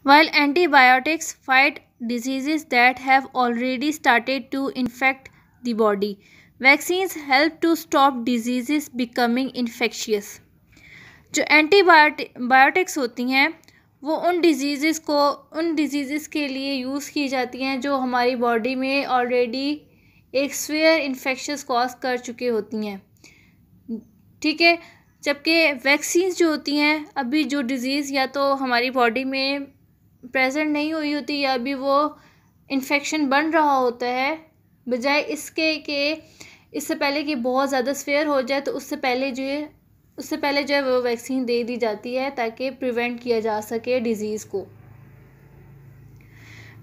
while antibiotics fight diseases that have already started to infect the body. Vaccines help to stop diseases becoming infectious. जो antibiotics होती हैं वो उन disease के लिए यूज़ की जाती हैं जो हमारी बॉडी में ऑलरेडी एक सीवियर इन्फेक्शस कॉज कर चुकी होती हैं, ठीक है। जबकि वैक्सीन्स जो होती हैं अभी जो डिज़ीज़ या तो हमारी बॉडी में प्रेजेंट नहीं हुई होती या अभी वो इन्फेक्शन बन रहा होता है, बजाय इसके कि इससे पहले कि बहुत ज़्यादा सीवियर हो जाए तो उससे पहले जो है वो वैक्सीन दे दी जाती है ताकि प्रिवेंट किया जा सके डिज़ीज़ को।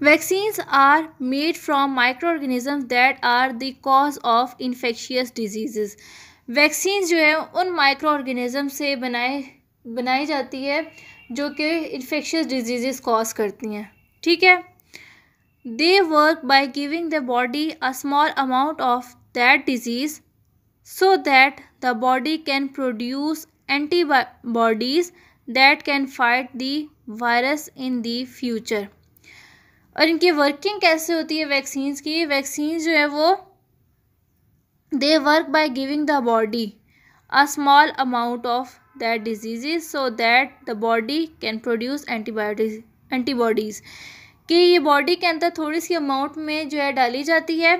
Vaccines are made from micro organisms that are the cause of infectious disease. Vaccines जो है उन माइक्रो ऑर्गेनिज्म से बनाई जाती है जो कि इन्फेक्शियस डिजीज़ कॉज करती हैं, ठीक है। They work by giving the body a small amount of that disease so that the body can produce antibodies that can fight the virus in the future। और इनकी वर्किंग कैसे होती है vaccines की? वैक्सीन्स जो है वो they work by giving the body a small amount of that disease so that the body can produce antibodies कि ये बॉडी के अंदर थोड़ी सी अमाउंट में जो है डाली जाती है,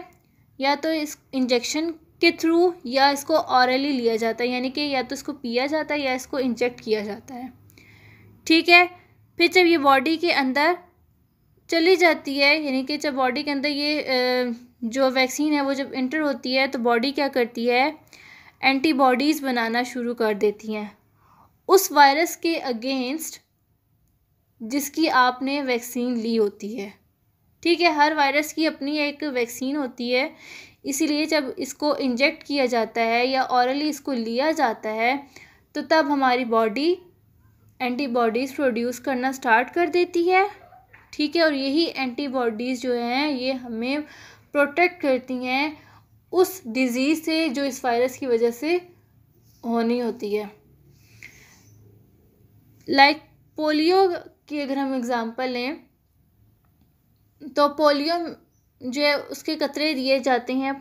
या तो इस इंजेक्शन के थ्रू या इसको ऑरली लिया जाता है, यानी कि या तो इसको पिया जाता है या इसको इंजेक्ट किया जाता है, ठीक है। फिर जब ये बॉडी के अंदर चली जाती है, यानी कि जब बॉडी के अंदर ये जो वैक्सीन है वो जब इंटर होती है तो बॉडी क्या करती है, एंटीबॉडीज़ बनाना शुरू कर देती हैं उस वायरस के अगेंस्ट जिसकी आपने वैक्सीन ली होती है, ठीक है। हर वायरस की अपनी एक वैक्सीन होती है, इसीलिए जब इसको इंजेक्ट किया जाता है या ऑरली इसको लिया जाता है तो तब हमारी बॉडी एंटीबॉडीज़ प्रोड्यूस करना स्टार्ट कर देती है, ठीक है। और यही एंटीबॉडीज़ जो हैं ये हमें प्रोटेक्ट करती हैं उस डिज़ीज़ से जो इस वायरस की वजह से होनी होती है। लाइक पोलियो की अगर हम एग्ज़ाम्पल लें तो पोलियो जो है उसके कतरे दिए जाते हैं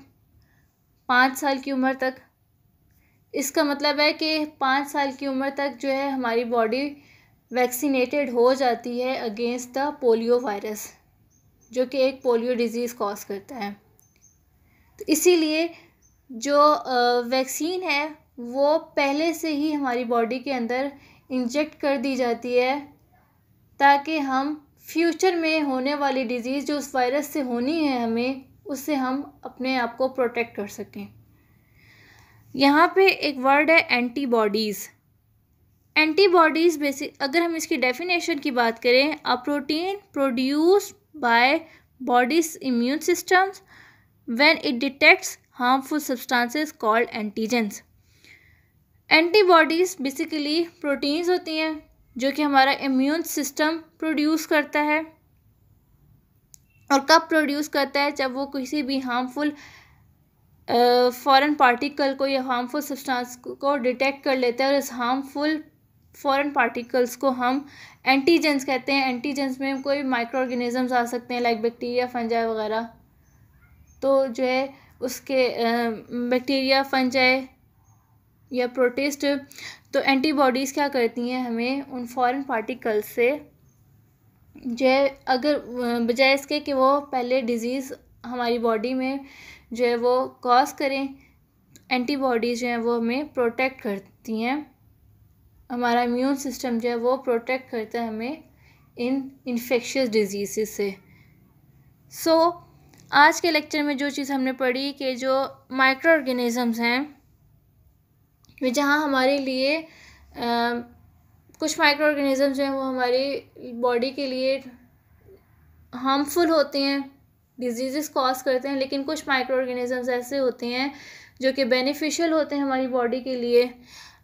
5 साल की उम्र तक। इसका मतलब है कि 5 साल की उम्र तक जो है हमारी बॉडी वैक्सीनेटेड हो जाती है अगेंस्ट द पोलियो वायरस जो कि एक पोलियो डिज़ीज़ कॉज करता है। तो इसीलिए जो वैक्सीन है वो पहले से ही हमारी बॉडी के अंदर इंजेक्ट कर दी जाती है ताकि हम फ्यूचर में होने वाली डिज़ीज़ जो उस वायरस से होनी है हमें उससे हम अपने आप को प्रोटेक्ट कर सकें। यहाँ पे एक वर्ड है एंटीबॉडीज़। एंटीबॉडीज़ बेसिक अगर हम इसकी डेफिनेशन की बात करें, a protein produced by bodies immune systems when it detects harmful substances called antigens. Antibodies basically proteins होती हैं जो कि हमारा इम्यून सिस्टम प्रोड्यूस करता है। और कब प्रोड्यूस करता है? जब वो किसी भी हार्मफुल फॉरेन पार्टिकल को या हार्मफुल सब्सटेंस को डिटेक्ट कर लेता है और इस हार्मफुल फॉरेन पार्टिकल्स को हम एंटीजेंस कहते हैं। एंटीजेंस में कोई माइक्रो ऑर्गेनिजम्स आ सकते हैं लाइक बैक्टीरिया, फंजाई वगैरह। तो जो है उसके बैक्टीरिया, फंजाई या प्रोटिस्ट, तो एंटीबॉडीज़ क्या करती हैं हमें उन फॉरेन पार्टिकल्स से जो है अगर बजाय इसके कि वो पहले डिज़ीज़ हमारी बॉडी में जो है वो कॉज करें, एंटीबॉडीज़ जो हैं वो हमें प्रोटेक्ट करती हैं। हमारा इम्यून सिस्टम जो है वो प्रोटेक्ट करता है हमें इन इन्फेक्शियस डिजीज़ से। सो आज के लेक्चर में जो चीज़ हमने पढ़ी कि जो माइक्रो ऑर्गेनिजम्स हैं जहाँ हमारे लिए कुछ माइक्रो ऑर्गेनिजम्स हैं वो हमारी बॉडी के लिए हार्मफुल होते हैं, डिजीज़ कॉज करते हैं, लेकिन कुछ माइक्रो ऑर्गेनिजम्स ऐसे होते हैं जो कि बेनिफिशियल होते हैं हमारी बॉडी के लिए।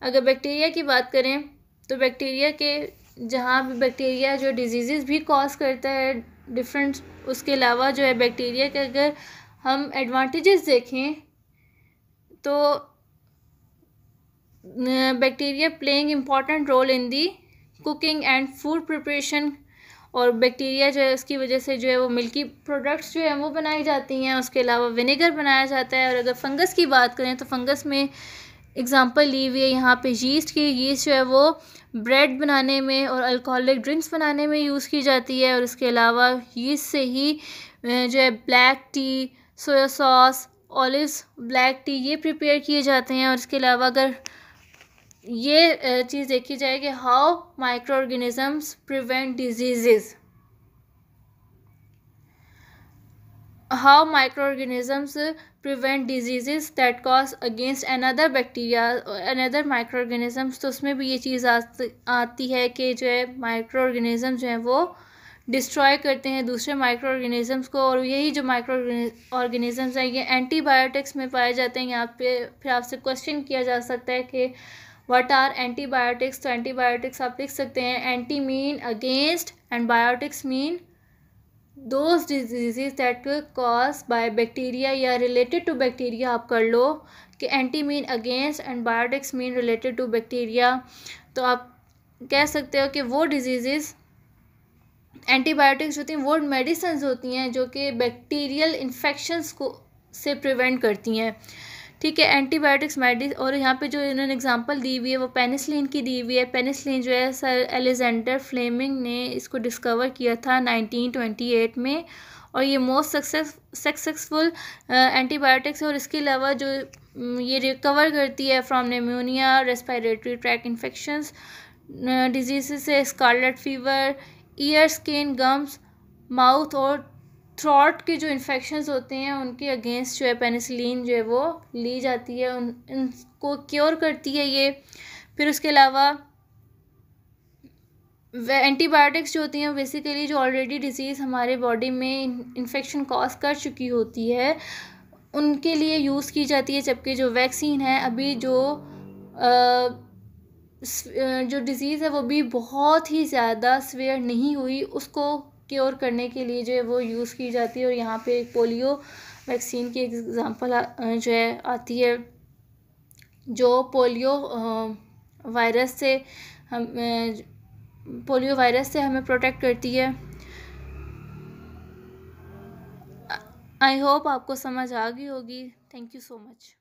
अगर बैक्टीरिया की बात करें तो बैक्टीरिया के जहाँ भी बैक्टीरिया जो डिजीज़ भी कॉज करता है डिफरेंट, उसके अलावा जो है बैक्टीरिया के अगर हम एडवांटेजेस देखें तो bacteria playing important role in the cooking and food preparation और बैक्टीरिया जो है उसकी वजह से जो है वो मिल्की प्रोडक्ट्स जो है वो बनाई जाती हैं। उसके अलावा विनेगर बनाया जाता है। और अगर फंगस की बात करें तो फंगस में एग्जांपल ली हुई है यहाँ पे यीस्ट की। यीस्ट जो है वो ब्रेड बनाने में और अल्कोहलिक ड्रिंक्स बनाने में यूज़ की जाती है। और इसके अलावा यीस्ट से ही जो है black T, soya sauce, olives, black T ये प्रिपेयर किए जाते हैं। और इसके अलावा अगर ये चीज़ देखी जाए कि how micro organisms prevent disease, how microorganisms prevent diseases that cause against another bacteria another microorganisms, तो उसमें भी ये चीज़ आती है कि जो है माइक्रो ऑर्गेनिज्म जो है वो डिस्ट्रॉय करते हैं दूसरे माइक्रो ऑर्गेनिजम्स को। और यही जो माइक्रो ऑर्गेनिजम्स हैं ये एंटीबायोटिक्स में पाए जाते हैं। यहाँ पे फिर आपसे क्वेश्चन किया जा सकता है कि व्हाट आर एंटीबायोटिक्स। तो एंटीबायोटिक्स आप लिख सकते हैं anti mean against and biotics mean those diseases that were caused by bacteria या related to bacteria आप कर लो कि anti mean against and biotics mean related to bacteria. तो आप कह सकते हो कि वो डिजीज़ एंटीबायोटिक्स होती हैं वो मेडिसिन होती हैं जो कि बैक्टीरियल इन्फेक्शंस को से प्रिवेंट करती हैं। ठीक है, एंटीबायोटिक्स और यहाँ पे जो इन्होंने एग्जांपल दी हुई है वो पेनिसिलिन की दी हुई है। पेनिसिलिन जो है सर अलेक्जेंडर फ्लेमिंग ने इसको डिस्कवर किया था 1928 में। और ये मोस्ट सक्सेसफुल एंटीबायोटिक्स है। और इसके अलावा जो ये रिकवर करती है from pneumonia, respiratory track infections diseases से, scarlet fever, ear, skin, gums, mouth और थ्रॉट के जो इन्फेक्शंस होते हैं उनके अगेंस्ट जो है पेनिसिलिन जो है वो ली जाती है, इनको क्योर करती है ये। फिर उसके अलावा एंटीबायोटिक्स जो होती हैं बेसिकली जो ऑलरेडी डिजीज़ हमारे बॉडी में इन्फेक्शन कॉज कर चुकी होती है उनके लिए यूज़ की जाती है। जबकि जो वैक्सीन है अभी जो डिज़ीज़ है वो भी बहुत ही ज़्यादा सीवियर नहीं हुई, उसको क्योर करने के लिए जो है वो यूज़ की जाती है। और यहाँ पे पोलियो वैक्सीन की एग्जांपल जो है आती है जो पोलियो वायरस से हमें प्रोटेक्ट करती है। आई होप आपको समझ आ गई होगी। Thank you so much.